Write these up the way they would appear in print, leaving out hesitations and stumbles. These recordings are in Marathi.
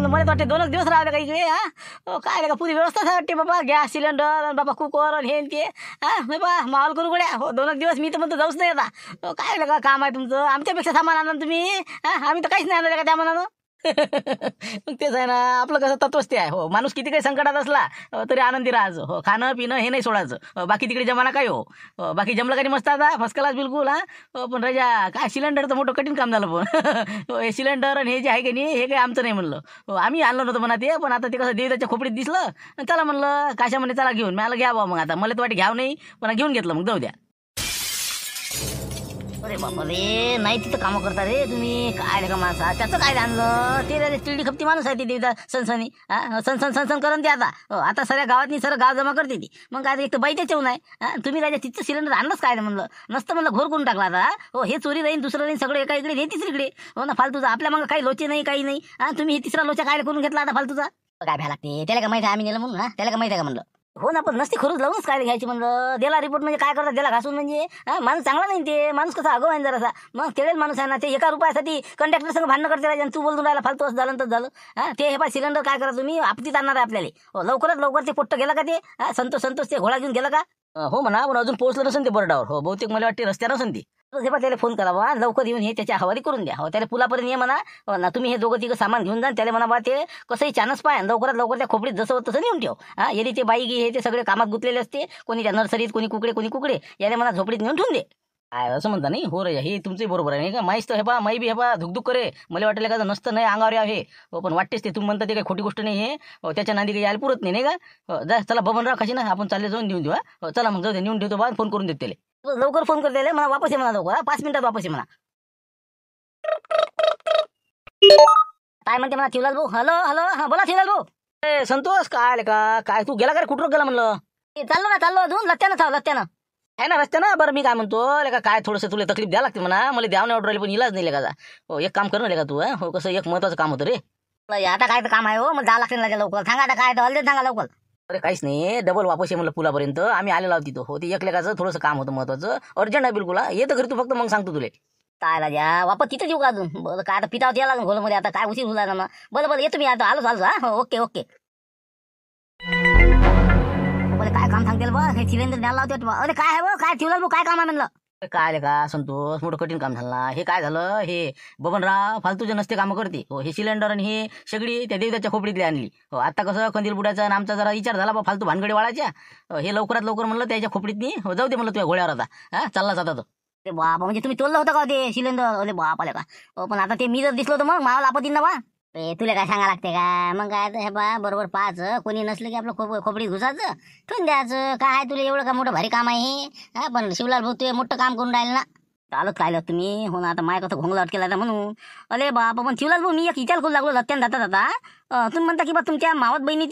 मला वाटते 2 दिवस राहिले का इकडे. काय का पुरी व्यवस्था वाटते बाबा, गॅस सिलेंडर बाबा, कुकर हे ते. बाबा माहोल करू गड्या. 2 दिवस मी तर म्हणतो जाऊच नाही आता. काय का काम आहे तुमचं, आमच्यापेक्षा सामान आणा तुम्ही. आम्ही तर काहीच नाही आणलं का त्या मनानं. मग तेच आहे ना, आपलं कसं तत्वच ते आहे. हो, माणूस किती काही संकटात असला तरी आनंदी राहायचं. हो, खाणं पिणं हे नाही सोडायचं. बाकी तिकडे जमाना काय हो, बाकी जमलं काही मस्त आता फर्स्ट क्लास बिलकुल. पण राजा काय सिलेंडरचं मोठं कठीण काम झालं पण. हे सिलेंडर आणि हे जे आहे की नाही हे काही आमचं नाही म्हणलं. आम्ही आणलं नव्हतं म्हणा ते, पण आता ते कसं देवताच्या खोपडीत दिसलं, चला म्हणलं काशा म्हणे चला घेऊन. मला घ्या बा. मग आता मला तर वाटे घ्याव नाही, पण घेऊन घेतलं. मग जाऊ द्या. अरे बाबा रे, नाही तिथं कामं करता रे तुम्ही. काय का माणसा त्याचं काय आणलं ते, चिल्डी खपती माणूस आहे ती देवता. सनसनी सनसन सनसन करून ते आता सगळ्या गावातनी सर गाव जमा करते ती. मग काय एक तर बाईच्या चेवून आहे. तुम्ही राजा तिथं सिलेंडर आणलंच काय म्हणलं, नसतं म्हणलं घोर करून टाकला आता. हो, हे चोरी राहीन दुसरं राहीन सगळं एका इकडे, हे तिसरीकडे. हो ना, फालतूचा आपल्या मग काही लोचे नाही काही नाही. तुम्ही हे तिसरा लोचा काय करून घेतला आता फालतूचा. काय भ्या लागते त्याला का माहिती आहे आम्ही नेलं म्हणून. त्याला का माहिती आहे का म्हणलं. हो ना, पण नसती खरूच लावूनच काय घ्यायची म्हणलं. दिला रिपोर्ट म्हणजे काय करतात, दिला घासून म्हणजे. माणूस चांगला नाही ते, माणूस कसा आगो आहे जरासा. मग तेडेल माणूस आहे ना ते, 1 रुपयासाठी कंडक्टर संग भांडणं करते राजा. तू बोलून राहिला फालतू असं झालं तर झालं. ते हे पा सिलेंडर काय करा तुम्ही आपतीत आणणार आहे आपल्याला. हो, लवकरात लवकर ते पोट्ट गेलं का ते. संतोष ते घोडा घेऊन गेलं का. हो म्हणा, पण अजून पोहोचलं नसेल ते बर्डावर. हो, बहुतेक मला वाटते रस्त्यावर नसेल ती. हे त्याला फोन करावा लवकर येऊन हे त्याच्या हवाली करून द्या. हो, त्याला पुलापर्यंत ये म्हणा ना तुम्ही. हे 2-3 सामान घेऊन जा. त्याला म्हणा बा ते कसंही चानस पाय लवकरात लवकर त्या खोपडीत जसं होतं तसं नेऊन ठेव. येली ते बाई हे ते सगळे कामात गुंतलेले असते. कोणी त्या नर्सरीत, कोणी कुकडे याला म्हणा झोपडीत नेऊन ठेवून दे. काय असं म्हणता नाही हो रे, हे तुमचंही बरोबर आहे नाही का. माहीत हे पा माई बी हे पा धुकधुक करे. मला वाटलं का नसतं नाही अंगावर आहे. हो, पण वाटतेच ते तुम्ही म्हणता ते काही खोटी गोष्ट नाही हे. त्याच्या नांदी काही यायला पुरत नाही का. जा चला बबनराव कशी ना आपण चालले जाऊन देऊन देऊ. चला मग जाऊ दे, नेऊन ठेवतो बा. फोन करून देत त्याला लवकर. फोन कर त्याला म्हणा वापस ये म्हणा लवकर. 5 मिनिटात वापस ये म्हणा. काय म्हणते म्हणा शिवलाल भाऊ. हॅलो हॅलो, हा बोला शिवलाल भाऊ. संतोष काय काय तू गेला का कुठं गेला म्हणलं. चाललो अजून लत्त्यानं आहे ना रस्त्यानं. बरं मी काय म्हणतो काय थोडंसं तुला तकलीफ द्यावं लागते म्हणा. मला द्यावं नाही ऑर्डर राहिली पण इलाज नाही का. हो, एक काम कर ना तू. हो, कसं एक महत्वाचं काम होतं रे. आता काय काम आहे हो, मला जावं लागते लवकर. सांगा आता काय हल्ले सांगा लवकर. अरे काहीच नाही, डबल वापस ये म्हणलं पुलापर्यंत. आम्ही आलेलो आहोत तिथं. हो, ते एकलेकाचं थोडंसं काम होतं महत्वाचं, अर्जंट आहे बिलकुल. येतं घरी तू फक्त, मग सांगतो तुला. काय राजा वापस तिथं येऊ का अजून. बरं काय आता पिठावत यायला लागून घोलमध्ये. आता काय उशीर होणार ना. बरं येतो मी आता. आलो हा. ओके. काय काम सांगते बा, हे सिलेंडर द्यायला लावते. अरे काय आहे काय ठेवलं काय काम आहे म्हणलं. काय का संतोष, मोठं कठीण काम झालं. हे काय झालं, हे बबनराव फालतूचे नसते कामं करते. हो, हे सिलेंडर आणि हे सगळी त्या देवताच्या खोपडीतली आणली. हो, आता कसं कंदील बुडाचा आणि आमचा जरा विचार झाला बा फालतू भानगडी वाळायच्या. हे लवकरात लवकर म्हणलं त्याच्या खोपडीत नाही. हो, जाऊ दे म्हणलं तुझ्या घोड्यावर आता. चालला जाता तो. अरे बाबा, म्हणजे तुम्ही तोललं होतं का ते सिलेंडर. अरे बाप आले का. पण आता ते मी जर दिसलो तर मग मला आपत्ती ना बा. तुला काय सांगा लागते का. मग काय हे बा बरोबर पाहायचं. कोणी नसलं की आपलं खोपडी घुसायचं ठेवून द्यायचं. काय आहे तुला एवढं का मोठं भारी काम आहे हे. पण शिवलाल भाऊ तू मोठं काम करून राहिलं ना. चालत काय तुम्ही. हो ना, आता माय कसं घोंगला अटकेला म्हणून. अरे बापा, पण शिवलाल भाऊ मी एक विचार करू लागलो रत्त्यानं जाता तुम्ही म्हणता की बा तुमच्या मावत बहिणी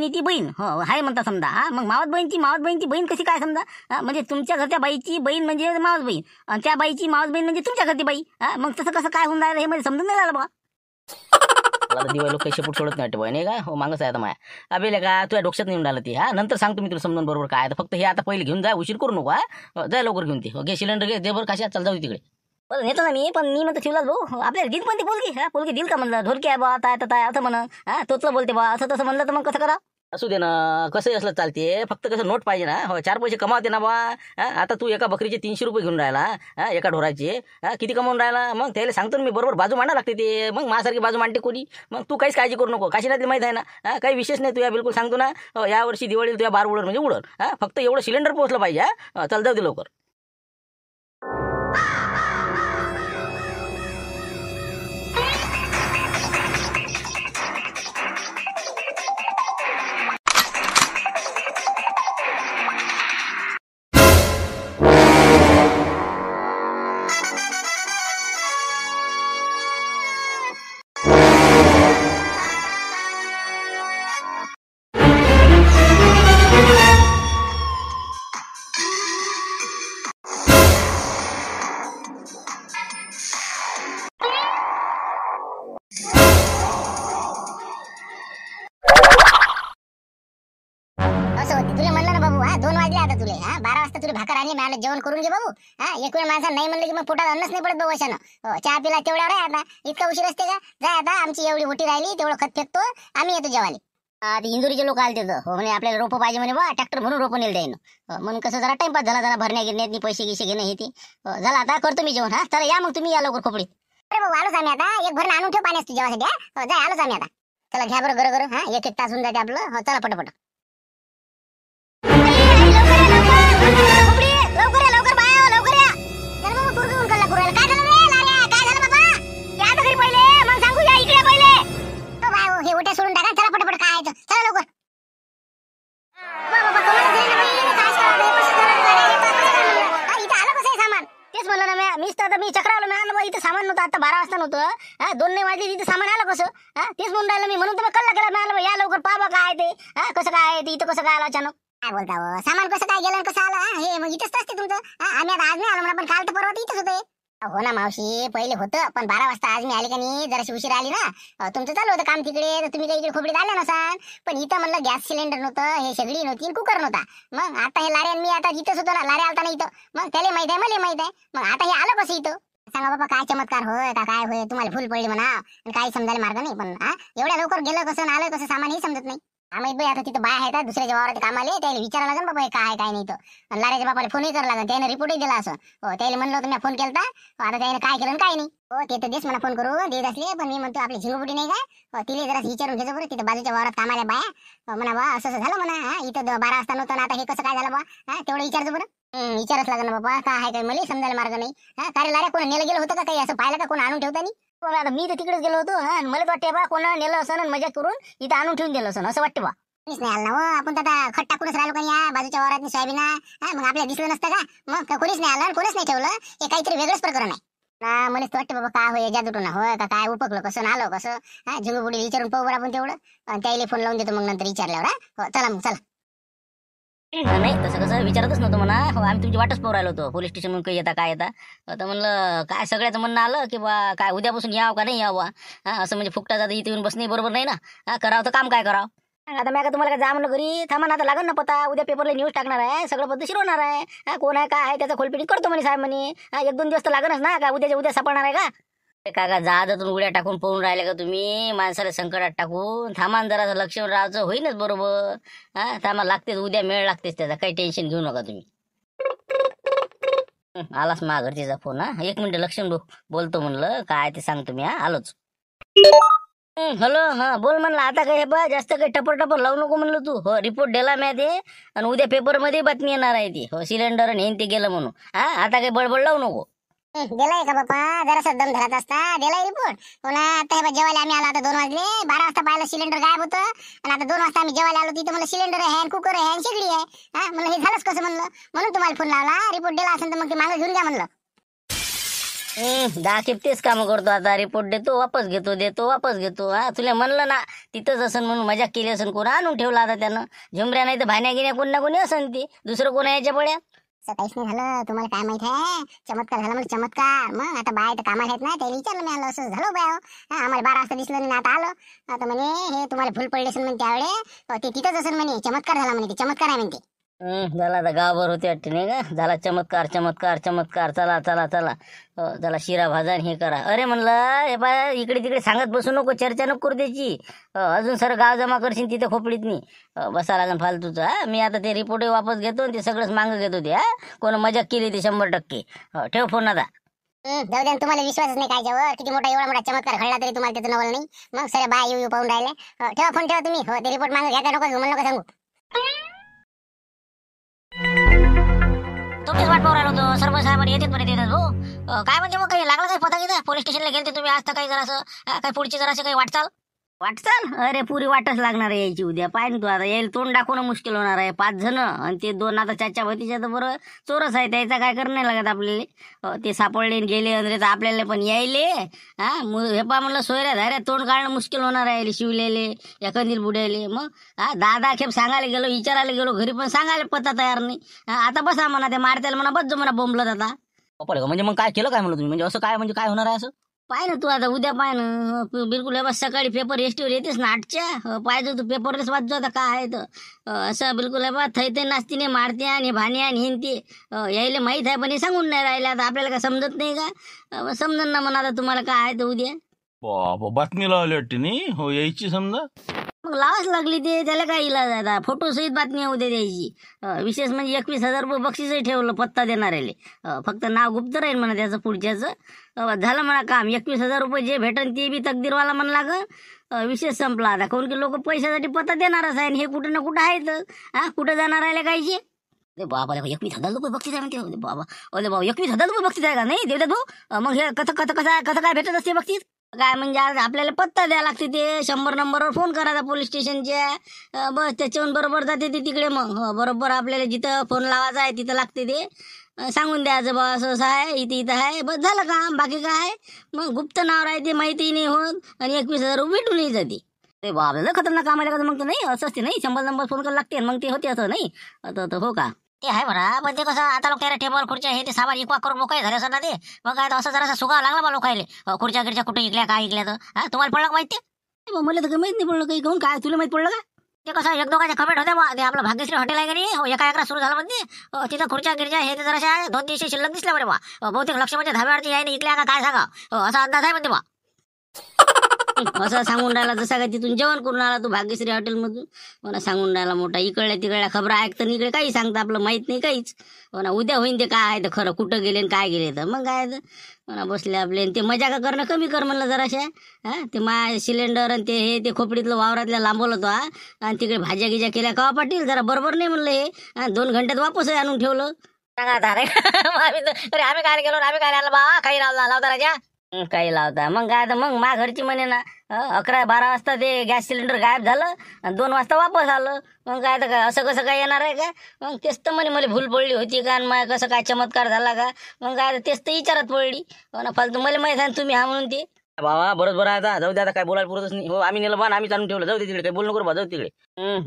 ती बहीण. हो आहे म्हणता समजा. मग मावत बहीणची बहीण कशी काय समजा. म्हणजे तुमच्या घरच्या बाईची बहीण म्हणजे मावत बहीण आणि त्या बाईची मावत बहीण म्हणजे तुमच्या घरची बाई. मग तसं कसं काय होऊन राहिलं हे म्हणजे समजून नाही राहिलं बा. दिवाळी लोक काही शेपूट सोडत नाही वाटतं नाही का. हो, मागच आहे आता माया. अबेले का तुझ्या डोक्यात नेऊन राहिलं ती. नंतर सांगतो मी तुला समजून बरोबर काय. फक्त हे आता पहिले घेऊन जा, उशीर करू नको. जाय लवकर घेऊन ते. घे सिलेंडर घे, दे बरं कशा. चल जाऊ तिकडे. बरं नेतो ना मी, पण मी म्हणतो शिवलाल भाऊ आपल्याला दिल पण ती पोलगी दिल का म्हणलं. ढोलकी आहे बा ताय असं म्हणा. तोचलं बोलते बा असं तसं म्हणलं तर मग कसं करा. असू दे ना, कसंही असलं चालते. फक्त कसं नोट पाहिजे ना. हो, 4 पैसे कमावते ना बा. आता तू एका बकरीचे 300 रुपये घेऊन राहिला. एका ढोराचे किती कमावून राहिला. मग त्याला सांगतो मी बरोबर बाजू मांडा लागते ते. मग माझ्यासारखी बाजू मांडते कोणी. मग तू काहीच काळजी करू नको. काशीनाथली माहीत आहे ना. काही विशेष नाही तुझ्या बिलकुल सांगतो ना. यावर्षी दिवाळीला तुझ्या बार उडर म्हणजे उडर. फक्त एवढं सिलेंडर पोहोचलं पाहिजे. चल जाऊ दे लवकर. तुला म्हणलं ना बाबू हा 2 वाजले आता तुले. 12 वाजता तुला भाकर आणली मिळालं जेवण करून घे बाबू. एक वेळ माणसा नाही म्हणलं की मग पोटात अन्नच नाही पडत बवशानं. चहा पिला तेवढ्यावर आहे आता. इतका उशीर असते का? जा आता, आमची एवढी मोठी राहिली तेवढं खत फेकतो आम्ही, येतो जेवायला. ते इंदुरीचे लोक आले तिथं म्हणे आपल्याला रोपं पाहिजे म्हणे बा, ट्रॅक्टर म्हणून रोपं नेलं जाईन म्हणून कसं जरा टाइमपास झाला, जरा भरण्या गिरण्यात पैसे गिसे घेणं हे ते झालं. आता करतो मी जेवण. चला या मग तुम्ही या लवकर खोपडी. अरे बाबा आलोच आम्ही आता. एक भरणं आणून ठेव पाण्यास तू जेवासाठी. जा आलोच आम्ही आता. चला घ्या बरं गरं एक तास होऊन जाते आपलं. चला पटापट. सोडून टाका, चला पटापट. काय आहे चला लवकर. तेच म्हणलं ना मीच तर मी चक्रावलं मी इथं सामान नव्हतं. आता 12 वाजता नव्हतं. 2 नाही वाजले तिथं सामान आलं कसं? तेच म्हणून राहिलं मी, म्हणून तुम्ही कल्ला केला मिळालं या लवकर पाहा काय ते. कसं काय आहे ते इथं, कसं काय आलं अचानक? काय बोलता सामान कसं काय गेलं कसं आलं? हे मग इथंच असते तुमचं. आम्ही आता आज नाही आलो म्हणा, पण काल तर परवा इथंच होते. हो ना मावशी, पहिले होतं, पण 12 वाजता आज मी आले का नाही, जराशी उशीर आली ना. तुमचं चालू होतं काम तिकडे, तर तुम्ही काही इकडे खोबडीत आले नसाल. पण इथं म्हणलं गॅस सिलेंडर नव्हतं, हे शेगडी नव्हती, कुकर नव्हता. मग आता हे लारे मी आता इथंच होतो ना, लारे आलता ना इथं. मग त्याला माहित आहे, मला माहित आहे. मग आता हे आलं कसं इथं? सांगा बाबा काय चमत्कार होय का काय होय? तुम्हाला फुल पडली म्हणा, काही समजायला मार्ग नाही. पण एवढ्या लवकर गेलं कसं, आलं कसं, सामान हे समजत नाही. आम्ही बाई आता तिथं बाय आहेत दुसऱ्याच्या वावरात कामाले, त्याला विचारायला लागेल बाबा हे काय काय नाही. तर लाऱ्याच्या बापाला फोनही करायला लागेल, त्याने रिपोर्टही दिला असं. त्याला म्हणलं होतं मी फोन केलता, आता त्याने काय केलं काय नाही. ते तर देश मला फोन करू देत असले, पण मी म्हणतो आपली झिंगुबुटी नाही काय, तिला जरा विचारून घ्यायचं बरं. तिथं बाजूच्या वावरात कामाला बाया म्हणा बा असं असं झालं म्हणा. इथं 12 वाजता नव्हतं ना, आता हे कसं काय झालं बा? तेवढं विचारतो बरं. विचारच लागेल ना बाबा काय आहे काय, मला समजायला मार्ग नाही. काय लाऱ्या कोण नेलं गेलं होतं का काही? असं पाहिलं का कोण आणून ठेवता नाही? आता मी तर तिकडेच गेलो होतो. मला तर वाटते बा कोण नेलं असं आणि मजा करून इथं आणून ठेवून दिलं असं, असं वाटतं बा. कोणीच नाही आलं ना. आपण तर आता खट टाकूनच राहिलो का या बाजूच्या वावरात सोयाबीन. मग आपल्याला दिसलं नसतं का? मग कोणीच नाही आलं, कोणीच नाही ठेवलं. हे काहीतरी वेगळंच प्रकरण आहे ना. मलाच वाटतं बाबा काय होय, जादूटून होय का काय, उपकलं कसं आलं कसं. झिंगुबुडी विचारून पाहू बरं आपण तेवढं. त्याला फोन लावून देतो मग नंतर विचारल्यावर. चला मग चला. नाही तसं कसं विचारतच नव्हतं म्हणा. आम्ही तुमची वाटच पाहू राहिलो होतो. पोलीस स्टेशन काही येता काय येता. आता म्हणलं काय सगळ्याचं म्हणणं आलं की बा काय उद्यापासून यावं का नाही यावं. असं म्हणजे फुकटा जाता इथे येऊन बसणे बरोबर नाही ना. करावं तर काम काय करावं. आता मी तुम्हाला काय जा म्हणलं घरी थांबा ना, आता लागन ना पता. उद्या पेपरला न्यूज टाकणार आहे, सगळं पद्धतशीर होणार आहे. कोण आहे काय आहे त्याचा खोलपिटी करतो म्हणे साहेब म्हणे. 1-2 दिवस तर लागणच ना, का उद्याच्या उद्या सापडणार आहे का? काका जहाजातून उड्या टाकून पळून राहिले का तुम्ही? माणसाला संकटात टाकून थांबा जरा लक्ष राहायचं होईनच बरोबर. थांबा लागतेच, उद्या मेळ लागतेच त्याचा, काही टेन्शन घेऊ नका तुम्ही. आलाच मा घरतीचा फोन. 1 मिनिट लक्ष बोलतो म्हणलं काय ते सांगतो मी. आलोच. हॅलो बोल म्हणलं. आता काय बा जास्त काही टपर लावू नको म्हणलं तू. रिपोर्ट दिला मी ते, आणि उद्या पेपर मध्ये बातमी येणार आहे ती. सिलेंडर आणि ते गेलं म्हणून. आता काही बडबड लावू नको. दिलाय का बापा? जरासा दम धरत असता दिलाय रिपोर्ट. पुन्हा आता हे जेवायला आम्ही आलो, आता 2 वाजले. 12 वाजता पाहिलं सिलेंडर गायब होतं, आणि आता 2 वाजता आम्ही जेवायला आलो तिथं म्हणलं सिलेंडर आहे, कुकर आहे, शेगडी आहे. म्हणलं हे झालंच कसं म्हणलं, म्हणून तुम्हाला फोन लावला. रिपोर्ट दिला असेल तर मग ते मागं घेऊन द्या म्हणलं. 10 खेप तेच काम करतो आता. रिपोर्ट देतो वापस घेतो, देतो वापस घेतो. तुला म्हणलं ना तिथंच असन म्हणून मजा केली असन, कोण आणून ठेवला आता त्यानं. झुमऱ्या नाही तर भाण्या गिन्या कोण ना कोणी असन ती. दुसरं कोण याच्या पड्या. काहीच नाही झालं. तुम्हाला काय माहित आहे, चमत्कार झाला म्हणजे चमत्कार. मग आता बाय तर कामाला आहेत ना, त्याला विचारलं मी. आलं असं झालं बाय. आम्हाला 12 वाजता दिसलं नाही, आता आलो. आता म्हणे हे तुम्हाला फुल पडले असेल म्हणे त्यावेळे, ते तिथंच असेल म्हणे. चमत्कार झाला म्हणे, ते चमत्कार आहे म्हणते. झाला आता गावभर होते वाटते नाही का. झाला चमत्कार चमत्कार चमत्कार. चला चला चला. चला शिरा भाजा हे करा. अरे म्हणलं हे बा इकडे तिकडे सांगत बसू नको, चर्चा नको करू त्याची. अजून सर गाव जमा करशील तिथे खोपडीत नाही बसा लागेल फालतूचं. मी आता ते रिपोर्ट वापस घेतो आणि ते सगळंच मागं घेतो ते. कोण मजाक केली ते 100%. ठेव फोन आता. जाऊ द्या, तुम्हाला विश्वासच नाही कायच्यावर. किती मोठा एवढा मोठा चमत्कार घडला तरी तुम्हाला त्याचं नवल नाही. मग सर बाय येऊ पाहून राहिले. ठेवा फोन, ठेवा तुम्ही. ते रिपोर्ट मागं घ्या का नको घेऊ म्हणलं का सांगू. तुमचीच वाट पाहू राहिलो होतो. सर्व साहेबांनी येतात पण येतात. काय म्हणजे मग काही लागलं काही पता घेता? पोलीस स्टेशनला गेलते तुम्ही आज तर काही जरासं काही पुढची जराशी काही वाटचाल? अरे पुरी वाटच लागणार आहे यायची उद्या. पाय ना तू आता यायला तोंड दाखवणं मुश्किल होणार आहे. 5 जण आणि ते 2 आता चाचा भतीच्या तर बरं चोरच आहे. त्याचा काय करणं नाही लागत आपल्याला. ते सापडले गेले तर आपल्याला पण यायले. हे पा म्हणलं सोयऱ्या धाऱ्या तोंड काढणं मुश्किल होणार आहे. शिवलेले एखादी बुड्याले. मग 10 खेप सांगायला गेलो, विचारायला गेलो घरी, पण सांगायला पत्ता तयार नाही. आता बसा म्हणा ते मारत्याला म्हणा बस जो म्हणा बोंबलत आता. म्हणजे मग काय केलं काय म्हणलं तुम्ही? म्हणजे असं काय म्हणजे काय होणार आहे असं? पाय ना तू आता उद्या पाय ना बिलकुल हे बस सकाळी पेपर एसटीवर येतेस ना 8च्या पाहिजे तू पेपरलेच वाचतो आता काय आहे तर असं बिलकुल आहे बा थैते नास्तीने मारते आणि भाणे आणि हिंदते यायला माहीत आहे पण हे सांगून नाही राहिले आता आपल्याला काय समजत नाही का समजन ना म्हणा आता तुम्हाला काय आहे तर उद्या बाबा बातमी लावली वाटते नाही हो यायची समजा मग लावाच लागली ते त्याला काय इलाज आहे आता फोटो सहित बातमी उद्या द्यायची विशेष म्हणजे 21,000 रुपये बक्षीसही ठेवलं पत्ता देणाऱ्याले फक्त नाव गुप्त राहील म्हणा त्याचं पुढच्याचं झालं म्हणा काम 21,000 रुपये जे भेटन ते बी तकदीरवाला म्हणला ग विशेष संपला आता काऊन की लोक पैशासाठी पत्ता देणारच आहे आणि हे कुठं ना कुठं आहे तर कुठं जाणार राहिले कायचे अरे बाबा 21,000 रुपये बक्षीस आहे म्हणते अरे बाबा 21,000 रुपये बक्षीस आहे का नाही देवदात भाऊ मग हे कसं काय भेटत असते बक्षीस काय म्हणजे आज आपल्याला पत्ता द्यावा लागते ते 100 नंबरवर फोन करायचा पोलीस स्टेशनच्या बस त्याच्याहून बरोबर जाते ते तिकडे मग बरोबर आपल्याला जिथं फोन लावायचा आहे तिथं लागते ते सांगून द्यायचं बा असं असं आहे इथं आहे बस झालं काम बाकी काय मग गुप्त नाव राहते माहिती नाही होत आणि 21,000 रुपये भेटूनही जाते ते बाबा खतरनाक काम आहे का मग तर नाही असं असते नाही 100 नंबर फोन करायला लागते मग ते होते असं नाही आता हो का ते आहे म्हणा पण ते कसं आता लोक टेबल खुर्च्या हे ते सामान इकवा करून मोकळे झाले असं ना ते मग काय असं जरासा सुगा लागला बा लोकायले खुर्च्या गिरच्या कुठे इकल्या काय इकल्या तर तुम्हाला पडलं का माहिती मला तर काही माहित नाही पडलं काही घेऊन काय तुला माहित पडलं का ते कसं एक दोघांच्या कमेंट होत्या बा ते आपलं भाग्यश्री हॉटेल आहे का नाही एका सुरू झालं म्हणजे तिथं खुर्च्या गिरच्या हे ते जराशा 2-3 शिल्लक दिसल्या बरे बा बहुतेक लक्ष्मीच्या धाब्यावरती आहे इकल्या का काय सांगा असा अंदाज आहे म्हणते बा असं सांगून राहिला जसा काय तिथून जेवण करून आला तू भाग्यश्री हॉटेलमधून मला सांगून राहिला मोठा इकडल्या तिकडल्या खबरा ऐकतं इकडे काही सांगतं आपलं माहित नाही काहीच ना उद्या होईन ते काय आहे तर खरं कुठं गेले आणि काय गेले तर मग काय तर म्हणा बसले आपले ते मजा का करणं कमी कर म्हणलं जराशा ते सिलेंडर आणि ते खोपडीतलं वावरातल्या लांबवलं तो आणि तिकडे भाज्या गिज्या केल्या का पाटील जरा बरोबर नाही म्हणलं हे 2 घंट्यात वापस आणून ठेवलं सांगा आता रे आम्ही काय गेलो आम्ही काय आलो बा काही लावता राजा काही लावता मग काय तर मग मा घरची म्हणे ना 11-12 वाजता ते गॅस सिलेंडर गायब झालं आणि 2 वाजता वापस आलं मग काय तर काय असं कसं काय येणार आहे का मग तेच तर म्हणे मला भूल पडली होती का आणि मग कसं काय चमत्कार झाला का मग काय तेच तर विचारत पडली ना फालतू मला माहिती आहे तुम्ही म्हणून ते बाबा बरोबर आहे आता जाऊ दे आता काय बोलायला पुरतच नाही हो आम्ही नेलं बा आम्ही चालून ठेवलं जाऊ दे तिकडे काही बोलू नको बा जाऊ तिकडे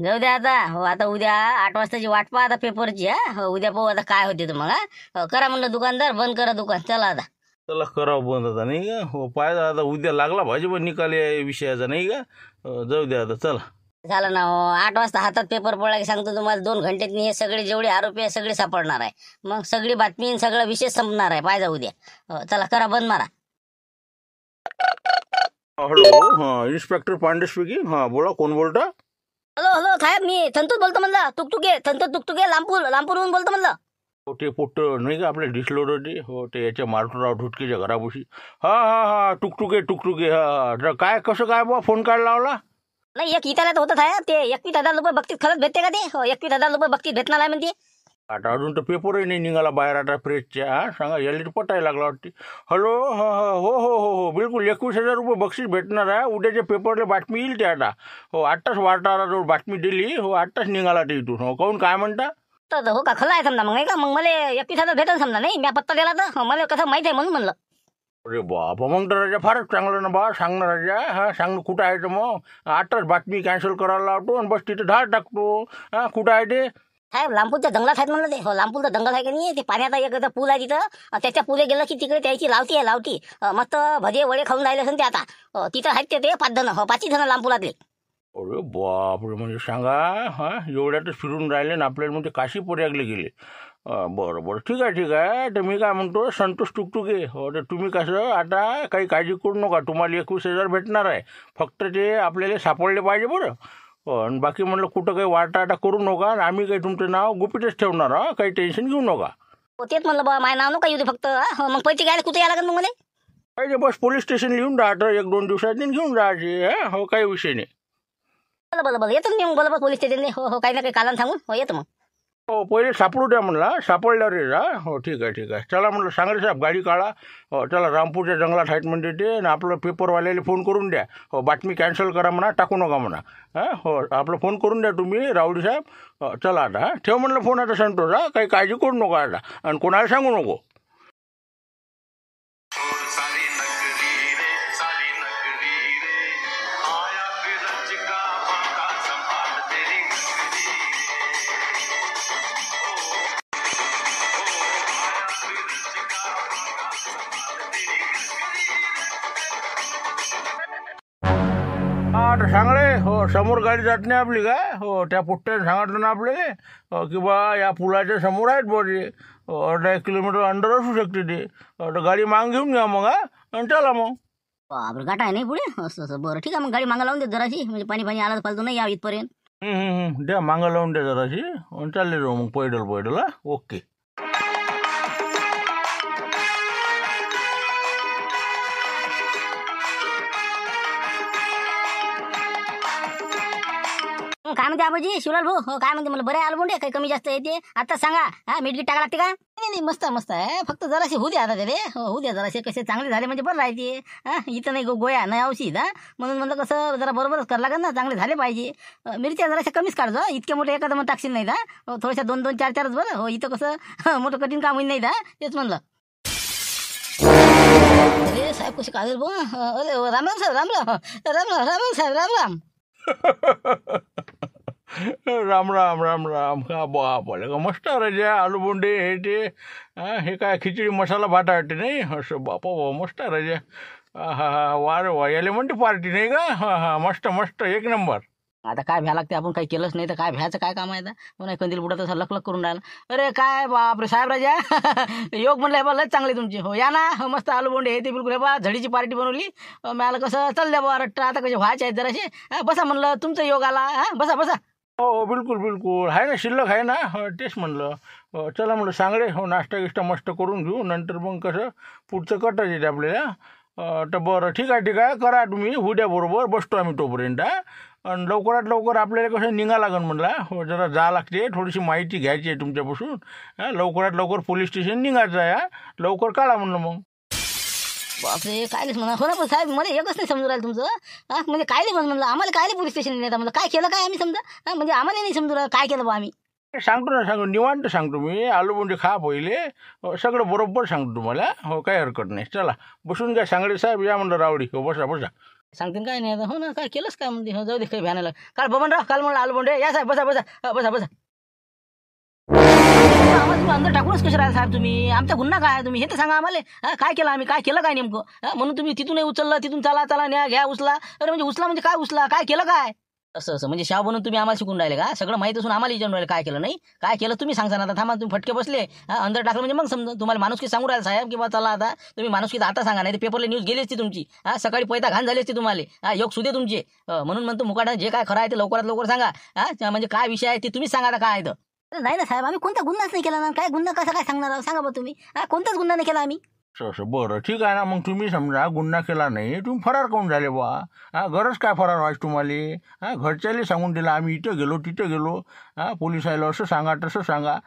जाऊ दे आता हो आता उद्या 8 वाजताची वाट पहा आता पेपरची हो उद्या पाहू आता काय होते मग करा म्हणलं दुकानदार बंद करा दुकान चला आता चला करावं बंद आता नाही का हो पाहिजे आता उद्या लागला भाजी पण निकाल या विषयाचा नाही का जाऊ दे आता चला झालं ना हो 8 वाजता हातात पेपर पडला की सांगतो तुम्हाला 2 घंटेत हे सगळे जेवढे आरोपी आहे सगळे सापडणार आहे मग सगळी बातमी सगळं विषय संपणार आहे पाहिजे उद्या चला करा बंद मारा हॅलो हां इन्स्पेक्टर पांडे स्पीकिंग हां बोला कोण बोलता हॅलो साहेब मी संतोष बोलतो म्हणलं तुकतुके लांबूरहून बोलतो म्हणलं हो ते पोट्ट नाही का आपल्या डिस्लोड होते हो ते याच्या मारुतराव ठुटकेच्या घरापाशी हा टुकटुके हा काय कसं काय बा फोन काय लावला नाही एक इथं होतं साहेब ते 21,000 रुपये बक्षीस खरंच भेटते का ते 21,000 रुपये बक्षीस भेटणार आहे म्हणते आता अजून तर पेपरही नाही निघाला बाहेर आता प्रेसच्या सांगा एल पटायला लागला वाटते हॅलो हो बिलकुल 21,000 रुपये बक्षीस भेटणार आहे उद्याच्या पेपरला बातमी येईल ते आता हो 8ताच वार्ताहराजवळ बातमी दिली हो 8ताच निघाला ते इथून हो काहून काय म्हणता तर हो का खला आहे समजा मग नाही का मग मला 21,000 भेटेल समजा नाही मी पत्ता दिला तर मला कसं माहिती आहे म्हणून म्हणलं अरे बाबा मग तर राजा फारच चांगलं ना बा सांग ना राजा हा सांग कुठं आहे तर मग 8ताच बातमी कॅन्सल करायला लावतो आणि बस तिथे धाड टाकतो कुठं आहे ते साहेब लांबूरच्या जंगलात आहेत म्हणलं ते हो लांबूरचा जंगल आहे का नाही ते पाण्याचा एक पूल आहे तिथं त्याच्या पुले गेलं की तिकडे त्याची लावती मस्त भजे वडे खाऊन राहिले असेल ते आता तिथं आहेत ते 5 जण 5 जण लांबूरातले अरे बापरे म्हणजे सांगा एवढ्यातच फिरून राहिले ना आपल्याला म्हणजे काशी पर्यागले गेले बरं ठीक आहे तर मी काय म्हणतो संतोष टुकटुके हो तर तुम्ही कसं आता काही काळजी करू नका तुम्हाला 21,000 भेटणार आहे फक्त ते आपल्याला सापडले पाहिजे बरं आणि बाकी म्हणलं कुठं काही वाटा करू नका आम्ही काही तुमचं नाव गुपितच ठेवणार काही टेन्शन घेऊ नका तेच म्हणलं बा माझं नाव नका येऊ दे फक्त मग पैसे घ्यायला कुठे यायला लागेल मग मला पाहिजे बस पोलीस स्टेशन लिहून राहतं 1-2 दिवसात घेऊन जायचे हो काही विषय नाही बरं येतो मी मग बोला पोलीस स्टेशनने हो काही ना काही कारण सांगून हो येतो मग हो पहिले सापडू द्या म्हणला सापडल्यावर रे हो ठीक आहे चला म्हणलं सांगले साहेब गाडी काढा हो चला रामपूरच्या जंगलात आहेत म्हणजे ते आणि आपलं पेपरवाल्याला फोन करून द्या हो बातमी कॅन्सल करा म्हणा टाकू नका म्हणा हो आपलं फोन करून द्या तुम्ही राऊडी साहेब चला आता ठेव म्हणलं फोन आता संतोष काही काळजी करू नका आता आणि कोणाला सांगू नको सांगळे हो समोर गाडी जात नाही आपली काय हो त्या पोट्ट्याने सांगितलं ना आपल्याला की बा या पुलाच्या समोर आहेत बरे 1.5 किलोमीटर अंडर असू शकते ते तर गाडी मागून घेऊन घ्या मग आणि चला मग. बापरे गाठा आहे नाही पुढे असं असं बरं ठीक आहे मग गाडी मागा लावून देत जराशी म्हणजे पाणी आलं फालतू नाही या इथपर्यंत. द्या मागा लावून द्या जराशी आणि चालले जाऊ मग पैदल हा ओके. काय म्हणते आबाजी शिवलाल भाऊ हो काय म्हणते मला बरं आलं बोंडे काही कमी जास्त येते आता सांगा हा मीठ गीट टाका लागते का. नाही मस्त मस्त आहे फक्त जराशी होऊ द्या आता ते होऊ द्या जरासे कसे चांगले झाले म्हणजे बरं राहते हा इथं नाही गोया नाही औषध हा म्हणून म्हणलं कसं जरा बरोबरच करावं लागेल ना चांगले झाले पाहिजे. मिरच्या जराशा कमीच काढतो इतके मोठे एखादं मग टाकशील नाही का थोड्याशा 2-2 4-4च बरं हो इथं कसं मोठं कठीण काम होईल नाही का तेच म्हणलं. अरे साहेब कसे कागद बो अरे राम राम साहेब राम राम राम राम राम साहेब राम राम. राम राम राम राम का बापाले का मस्त राजा आलू बोंडे हे ते हे काय खिचडी मसाला भात वाटते नाही असं बापा मस्त राजा हा हा वा रे वा याले म्हणते पार्टी नाही का हा हा मस्त मस्त एक नंबर. आता काय भ्या लागते आपण काही केलंच नाही तर काय भ्याचं काय काम आहे आता कंदील बुडा तसा लकलक करून राहिला. अरे काय बापरे साहेब राजा योग म्हणलं हे बा लच चांगले तुमचे हो या ना मस्त आलू बोंडे हे ते बिलकुल हे बा झडीची पार्टी बनवली मला कसं चालल्या बा रट्टा आता कसे व्हायचे आहेत जराशे बसा म्हणलं तुमचा योग आला हा बसा बसा. हो बिलकुल बिलकुल आहे ना शिल्लक आहे ना हो तेच म्हणलं चला म्हणलं सांगडे हो नाश्ता गिष्टा मस्त करून घेऊ नंतर मग कसं पुढचं कटायचं येते आपल्याला तर बरं ठीक आहे करा तुम्ही उद्या बरोबर बसतो आम्ही तोपर्यंत आणि लवकरात लवकर आपल्याला कसं निघा लागेल म्हणला हो जरा जा लागते थोडीशी माहिती घ्यायची आहे तुमच्यापासून लवकरात लवकर पोलीस स्टेशन निघायचं आहे लवकर काढा म्हणलं मग. बापरे कायलेच म्हणा हो ना पण साहेब मला एकच नाही समजून राहिलं तुमचं म्हणजे कायले म्हणलं आम्हाला कायले पोलीस स्टेशन नेता म्हणलं काय केलं काय आम्ही समजा म्हणजे आम्हाला नाही समजून राहिलं काय केलं बा आम्ही. सांगतो निवांत सांगतो मी आलू बोंडे खा पहिले सगळं बरोबर सांगतो तुम्हाला हो काही हरकत नाही. चला बसून घ्या सांगडे साहेब या म्हणलं रावडी हो बसा बसा. सांगते काय नाही आता हो ना काय केलंच काय म्हणते हो जाऊ दे काही भ्यानाला काल बबनराव काल म्हणलं आलू बोंडे या साहेब बसा बसा बसा बसा. तुम्ही अंदर टाकूनच कसे राहा साहेब तुम्ही आमचा गुन्हा काय तुम्ही हे तर सांगा आम्हाला काय केलं आम्ही काय केलं काय नेमकं म्हणून तुम्ही तिथूनही उचललं तिथून चला न्या घ्या उचला अरे म्हणजे उचला म्हणजे काय उचला काय केलं काय असं म्हणजे शाव बनून तुम्ही आम्हाला शिकून राहिले का सगळं माहिती असून आम्हाला विचारून राहिले काय केलं नाही काय केलं तुम्ही सांगता ना आता थांबा तुम्ही फटके बसले अंदर टाकलं म्हणजे मग समजा तुम्हाला माणुसकी सांगू राहिला साहेब किंवा चला आता तुम्ही माणुसकी आता सांगा नाही पेपरला न्यूज गेली असती तुमची सकाळी पैदा घाण झाली असती तुम्हाला योग सुदे तुमचे म्हणून म्हणतो मुकाटा जे काय खरं आहे ते लवकरात लवकर सांगा म्हणजे काय विषय आहे ते तुम्हीच सांगा काय आहे तर नाही ना साहेब आम्ही कोणता गुन्हाच नाही केला ना काय गुन्हा कसा काय सांगणार सांगा बा तुम्ही कोणताच गुन्हा नाही केला आम्ही. असं बरं ठीक आहे ना मग तुम्ही समजा गुन्हा केला नाही तुम्ही फरार कोण झाले बा गरज काय फरार व्हायची तुम्हाला घरच्याला सांगून दिला आम्ही इथं गेलो तिथं गेलो पोलीस आलो असं सांगा तसं सांगा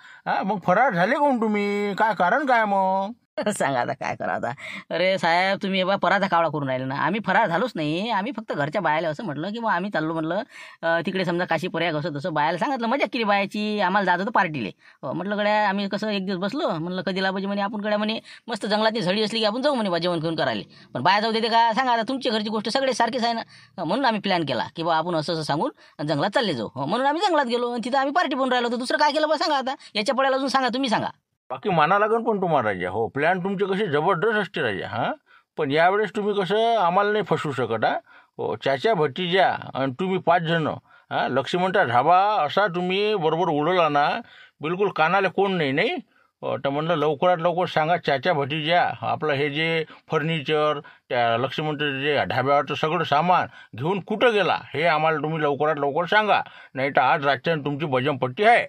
मग फरार झाले कोण तुम्ही काय कारण काय मग सांगा आता काय करा आता. अरे साहेब तुम्ही बा पराचा कावळा करून राहिले ना आम्ही फरार झालोच नाही आम्ही फक्त घरच्या बायाला असं म्हटलं की आम्ही चाललो म्हटलं तिकडे समजा काशी पर्याय कसं तसं बायाला सांगितलं मजा केली बायाची आम्हाला जात होतं पार्टीले म्हटलं गड्या आम्ही कसं एक दिवस बसलो म्हटलं कधी लाभाजी म्हणे आपण गड्या म्हणे मस्त जंगलातली झडी असली की आपण जाऊ म्हणे बा जेवण घेऊन करायला पण बाया जाऊ देते का सांगा आता तुमची घरची गोष्ट सगळे सारखीच आहे ना म्हणून आम्ही प्लॅन केला की बा आपण असं सांगून जंगलात चालले जाऊ म्हणून आम्ही जंगलात गेलो आणि तिथं आम्ही पार्टी बनून राहिलो होतो दुसरं काय केलं बा सांगा आता याच्या पड्याला अजून सांगा तुम्ही सांगा. बाकी माना लागेल पण तुम्हाला राजा हो प्लॅन तुमचे कसे जबरदस्त असते राजा पण यावेळेस तुम्ही कसं आम्हाला नाही फसवू शकत हो चाच्या भतीजा आणि तुम्ही 5 जण लक्ष्मणचा ढाबा असा तुम्ही बरोबर उडवला ना बिलकुल कानाला कोण नाही तर म्हणलं लवकरात लवकर सांगा चाच्या भतीजा आपलं हे जे फर्निचर त्या लक्ष्मणचं जे ढाब्यावरचं सगळं सामान घेऊन कुठं गेला हे आम्हाला तुम्ही लवकरात लवकर सांगा नाही तर आज रातच्यानं तुमची बजमपट्टी आहे.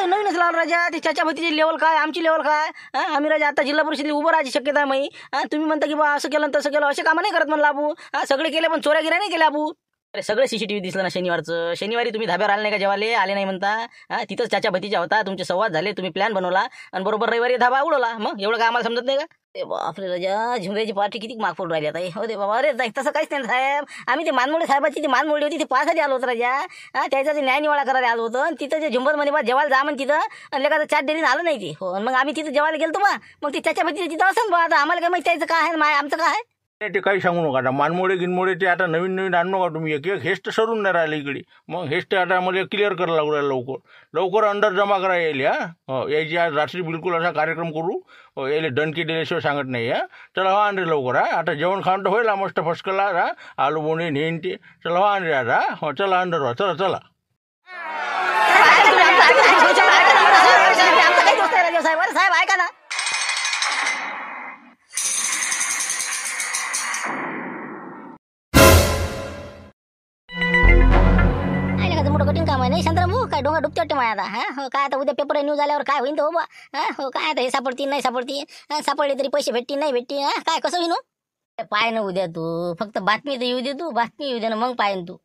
नवीनच लावलं राजा ते चाच्या भतीची लेवल काय आमची लेवल काय आम्ही राजा आता जिल्हा परिषदेला उभं राहायची शक्यता आहे माही तुम्ही म्हणता की बा असं केलं तसं केलं असे कामं नाही करत म्हणलं आबू सगळे केले पण चोऱ्या गिऱ्या नाही केल्या आबू. अरे सगळं सीसीटीव्ही दिसलं ना शनिवारी तुम्ही धाब्यावर आले नाही का जेवाले आले नाही म्हणता तिथंच चाच्या भतीजा होता तुमचे संवाद झाले तुम्ही प्लॅन बनवला आणि बरोबर रविवारी धाबा उडवला मग एवढं काय आम्हाला समजत नाही का. ते बापरे राजा झुमऱ्याची पार्टी किती माग पडून राहिली आता हो दे बाबा अरे तसं काहीच नाही साहेब आम्ही ते मानमोडे साहेबाची ती मानमोडी होती ती पाहासाठी आलो होतो राजा त्याचा ते न्याय निवाडा करायला आलो होतो आणि तिथं जे झुंबरमध्ये बा जेवायला जा म्हण तिथं आणि लेखाचं 4 डेरीनं आलं नाही ते हो मग आम्ही तिथं जेवायला गेलो मग ती त्याच्या भतीच्या तिथं असं बा आता आम्हाला काय माहिती त्याचं काय आहे आमचं काय आहे ते काही सांगू नका. आता मानमोडे गिनमोडे ते आता नवीन नवीन आणू नका तुम्ही. एक एक हेच तर सरून नाही राहिले इकडे. मग हेच ते आता मला क्लिअर करायला लागू राहिलं. लवकर लवकर अंडर जमा करा यायले. यायची आज रात्री बिलकुल असा कार्यक्रम करू. यायले डणकी दिल्याशिवाय सांगत नाही. चला हो आणरे लवकर. आता जेवण खाऊन तर होईल मस्त फसकला. आलू बोणे नेईन ते. चला हो आणरे आता. हो चला अंडर व्हा. चला चला. साहेब ऐका ना. मोठं कठीण काम आहे नाही शांतराम. काय डोंगा डुबते वाटते माझ्या आता. हो काय आता उद्या पेपर न्यूज आल्यावर काय होईन तो बा. हो काय आता हे सापडती नाही सापडती. सापडले तरी पैसे भेटतील नाही भेटतील. काय कसं होईन. पाय ना उद्या तू फक्त बातमी तर येऊ दे. तू बातमी येऊ दे ना मग पाहिन तू.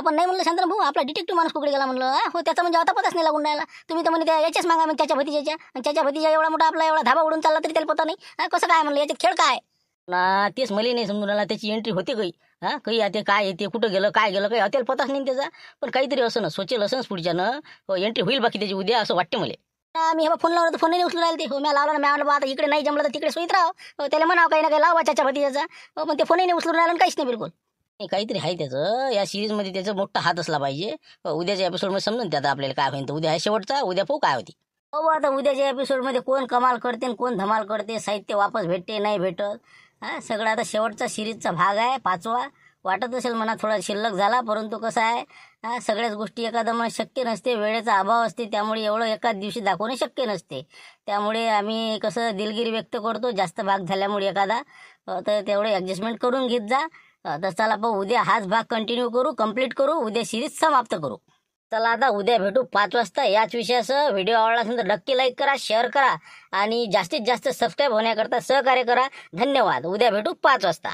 पण नाही म्हणलं शांतराम भाऊ आपला डिटेक्टिव्ह माणूस कुठे गेला म्हणलं. हो त्याचा म्हणजे आता पताच नाही लागून राहिला. तुम्ही तर म्हणजे त्या याच्याच मागा मग त्याच्या भतीजाच्या. आणि त्याच्या भतीजा एवढा मोठा आपला एवढा धाबा उडून चालला तरी त्याला पता नाही. कसं काय म्हणलं याच्यात खेळ काय ना. तेच मला नाही समजून राहिला. त्याची एंट्री होते काही. काही आता काय येते कुठं गेलं काय गेलं काही हॉटेल पताच नाही त्याचा. पण काहीतरी असं ना सोचेल असंच पुढच्यानं. एंट्री होईल बाकी त्याची उद्या असं वाटते मला. मी फोन लावला तर फोन नाही उचलून राहिले ते. हो मी लावला ना. मी म्हणलं आता इकडे नाही जमलं तर तिकडे सोयीत राहा. त्याला म्हणावं काही ना काही लावा त्याच्या भतीजाचा. पण ते फोनही नाही उचलून राहिला काहीच नाही बिलकुल. काहीतरी आहे त्याचं. या सिरीजमध्ये त्याचा मोठा हात असला पाहिजे. उद्याच्या एपिसोडमध्ये समजून त्यात आपल्याला काय होईल. तर उद्या आहे शेवटचा. उद्या पाहू काय होती. हो आता उद्याच्या एपिसोडमध्ये कोण कमाल करते आणि कोण धमाल करते. साहित्य वापस भेटते नाही भेटत. सगळं आता शेवटचा सिरीजचा भाग आहे 5वा. वाटत असेल म्हणा थोडा शिल्लक झाला. परंतु कसं आहे सगळ्याच गोष्टी एखादं शक्य नसते. वेळेचा अभाव असते. त्यामुळे एवढं एकाच दिवशी दाखवणे शक्य नसते. त्यामुळे आम्ही कसं दिलगिरी व्यक्त करतो जास्त भाग झाल्यामुळे एखादा. तर तेवढं ॲडजस्टमेंट करून घेत जा. तर चला पाहू उद्या हाच भाग कंटिन्यू करू कंप्लीट करू. उद्या सिरीज समाप्त करू. चला आता उद्या भेटू 5 वाजता याच विषयासह. व्हिडिओ आवडला असेल तर नक्की लाईक करा शेअर करा आणि जास्तीत जास्त सबस्क्राईब होण्याकरता सहकार्य करा. धन्यवाद. उद्या भेटू 5 वाजता.